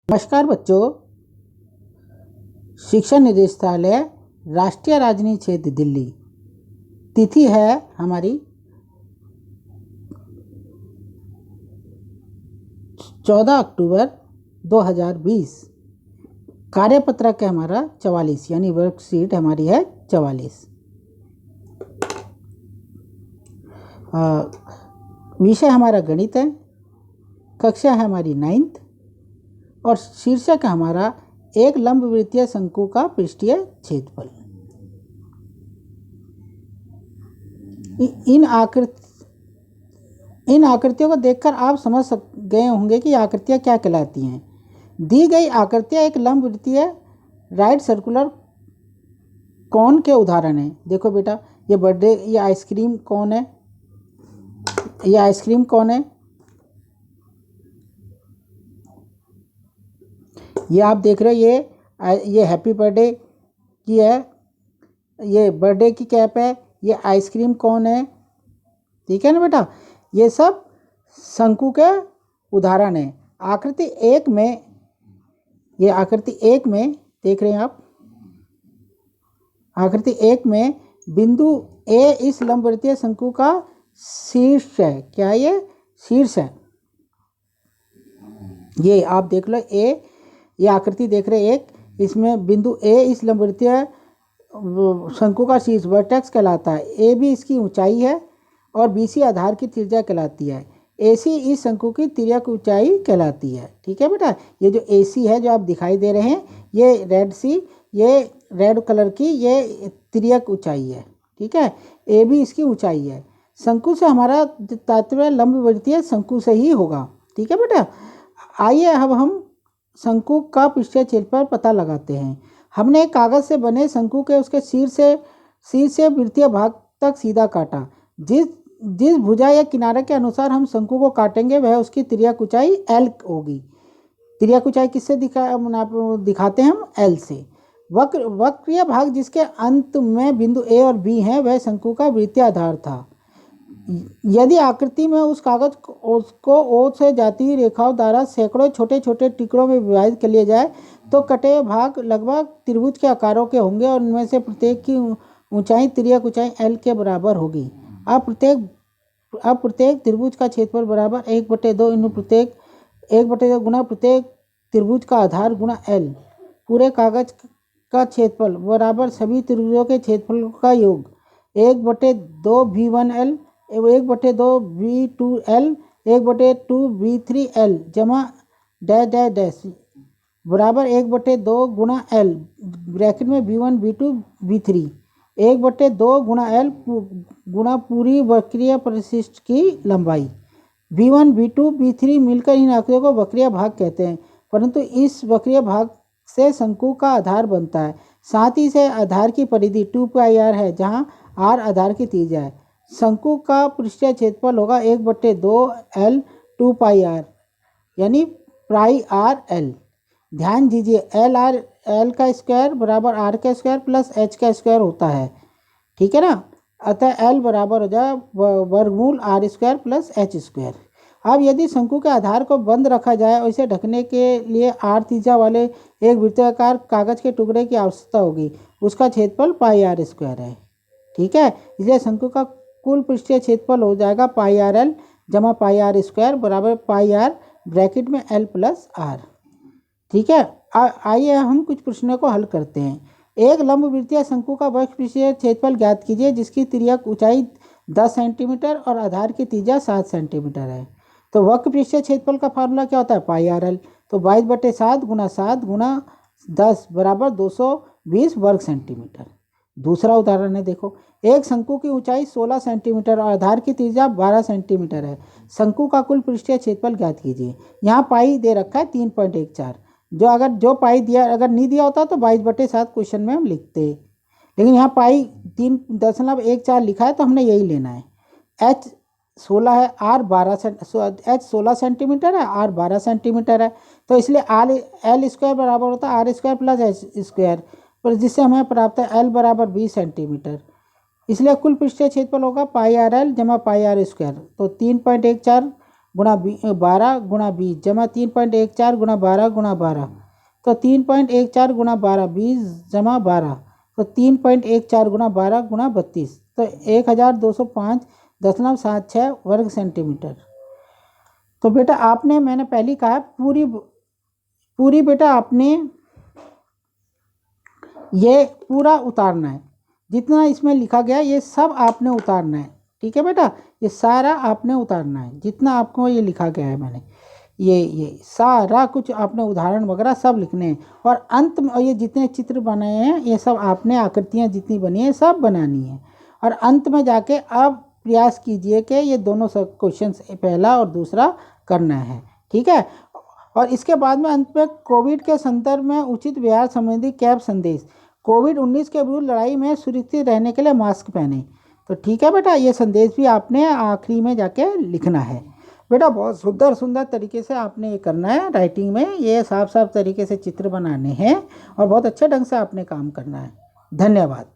नमस्कार बच्चों, शिक्षा निदेशालय राष्ट्रीय राजधानी क्षेत्र दिल्ली। तिथि है हमारी 14 अक्टूबर 2020। कार्यपत्रक है हमारा 44, यानी वर्कशीट हमारी है 44। विषय हमारा गणित है, कक्षा है हमारी 9th और शीर्षक है हमारा एक लंबवृत्तीय शंकु का पृष्ठीय क्षेत्रफल। इन आकृतियों को देखकर आप समझ गए होंगे कि आकृतियाँ क्या कहलाती हैं। दी गई आकृतियाँ एक लंबवृत्तीय राइट सर्कुलर कोन के उदाहरण हैं। देखो बेटा, ये बर्थडे, ये आइसक्रीम कोन है, ये आइसक्रीम कोन है। ये आप देख रहे हो, ये हैप्पी बर्थडे की है, ये बर्थडे की कैप है, ये आइसक्रीम कोन है। ठीक है ना बेटा, ये सब शंकु के उदाहरण हैं। आकृति एक में, ये आकृति एक में देख रहे हैं आप, आकृति एक में बिंदु ए इस लंबवृत्तीय शंकु का शीर्ष है। क्या ये शीर्ष है? ये आप देख लो, ये आकृति देख रहे एक, इसमें बिंदु ए इस लंबवृत्तीय शंकु का शीर्ष वर्टेक्स कहलाता है। ए भी इसकी ऊंचाई है और बी सी आधार की त्रिज्या कहलाती है। ए सी इस शंकु की तिर्यक ऊंचाई कहलाती है। ठीक है बेटा, ये जो ए सी है जो आप दिखाई दे रहे हैं, ये रेड सी, ये रेड कलर की, ये तिर्यक ऊंचाई है। ठीक है, ए भी इसकी ऊंचाई है। शंकु से हमारा तात्पर्य लंबवृत्तीय शंकु से ही होगा। ठीक है बेटा, आइए अब हम शंकु का पृष्ठीय क्षेत्रफल पता लगाते हैं। हमने एक कागज से बने शंकु के उसके शीर्ष से वृत्तीय भाग तक सीधा काटा। जिस भुजा या किनारे के अनुसार हम शंकु को काटेंगे वह उसकी तिर्यक ऊंचाई L होगी। तिर्यक ऊंचाई किससे दिखाते हैं हम? L से। वक्रीय भाग जिसके अंत में बिंदु A और B हैं वह शंकु का वृत्तीय आधार था। यदि आकृति में उस कागज को O से जाती हुई रेखाओं द्वारा सैकड़ों छोटे छोटे टुकड़ों में विभाजित कर लिया जाए तो कटे हुए भाग लगभग त्रिभुज के आकारों के होंगे और उनमें से प्रत्येक की ऊंचाई तिर्यक ऊंचाई L के बराबर होगी। अब प्रत्येक त्रिभुज का क्षेत्रफल बराबर 1/2 इन प्रत्येक 1/2 गुना प्रत्येक त्रिभुज का आधार गुना L। पूरे कागज का क्षेत्रफल बराबर सभी त्रिभुजों के क्षेत्रफल का योग 1/2 V1L 1/2 V2L 1/2 V3L जमा डैश डैश डैश बराबर 1/2 गुना L ब्रैकेट में V1 V2 V3 1/2 गुना L गुना पूरी वक्रीय परिशिष्ट की लंबाई। V1 V2 V3 मिलकर इन आकृतियों को वक्रीय भाग कहते हैं, परंतु इस वक्रीय भाग से शंकु का आधार बनता है। साथ ही से आधार की परिधि 2πr है, जहां r आधार की त्रिज्या है। शंकु का पृष्ठीय क्षेत्रफल होगा 1/2 L 2πr यानी पाई आर एल। ध्यान दीजिए, L का स्क्वायर बराबर R का स्क्वायर प्लस H का स्क्वायर होता है। ठीक है ना, अतः L बराबर हो जाए वर्गमूल R square plus H square. अब यदि शंकु के आधार को बंद रखा जाए और इसे ढकने के लिए R त्रिज्या वाले एक वृत्ताकार कागज के टुकड़े की आवश्यकता होगी। उसका क्षेत्रफल पाई आर स्क्वायर है। ठीक है, इसलिए शंकु का कुल पृष्ठीय क्षेत्रफल हो जाएगा पाई आर एल जमा पाई आर स्क्वायर बराबर पाई आर ब्रैकेट में L प्लस R। ठीक है, आइए हम कुछ प्रश्नों को हल करते हैं। एक लंबवृत्तीय शंकु का वक्र पृष्ठीय क्षेत्रफल ज्ञात कीजिए जिसकी तिर्यक ऊंचाई 10 सेंटीमीटर और आधार की त्रिज्या 7 सेंटीमीटर है। तो वक्र पृष्ठीय क्षेत्रफल का फार्मूला क्या होता है? पाई आर एल। तो 22/7 गुना 7 गुना 10 बराबर 220 वर्ग सेंटीमीटर। दूसरा उदाहरण है, देखो, एक शंकु की ऊंचाई 16 सेंटीमीटर और आधार की त्रिज्या 12 सेंटीमीटर है। शंकु का कुल पृष्ठीय क्षेत्रफल ज्ञात कीजिए। यहाँ पाई दे रखा है 3.14, जो पाई दिया, अगर नहीं दिया होता तो 22/7 क्वेश्चन में हम लिखते, लेकिन यहाँ पाई 3.14 लिखा है तो हमने यही लेना है। H 16 है, H 16 सेंटीमीटर है, R 12 सेंटीमीटर है, तो इसलिए L स्क्वायर बराबर होता है R square plus H square, पर जिससे हमें प्राप्त है L बराबर 20 सेंटीमीटर। इसलिए कुल पृष्ठीय क्षेत्रफल होगा पाई आर एल जमा पाई आर स्क्वायर। तो 3.14 गुणा 12 गुणा 20 जमा 3.14 गुणा 12 गुणा 12, तो 3.14 गुणा 12 20 जमा 12, तो 3.14 गुणा 12 गुणा 32, तो 1205.76 वर्ग सेंटीमीटर। तो बेटा आपने, मैंने पहले कहा पूरी बेटा आपने ये पूरा उतारना है, जितना इसमें लिखा गया ये सब आपने उतारना है। ठीक है बेटा, ये सारा आपने उतारना है, जितना आपको ये लिखा गया है मैंने, ये सारा कुछ आपने उदाहरण वगैरह सब लिखने हैं। और अंत में ये जितने चित्र बने हैं ये सब आपने, आकृतियाँ जितनी बनी है सब बनानी है। और अंत में जाके अब प्रयास कीजिए कि ये दोनों सब क्वेश्चन, पहला और दूसरा करना है। ठीक है, और इसके बाद में अंत में कोविड के संदर्भ में उचित व्यवहार संबंधी कैब संदेश, कोविड-19 के विरुद्ध लड़ाई में सुरक्षित रहने के लिए मास्क पहने। तो ठीक है बेटा, ये संदेश भी आपने आखिरी में जाके लिखना है। बेटा बहुत सुंदर सुंदर तरीके से आपने ये करना है, राइटिंग में ये साफ साफ तरीके से चित्र बनाने हैं और बहुत अच्छे ढंग से आपने काम करना है। धन्यवाद।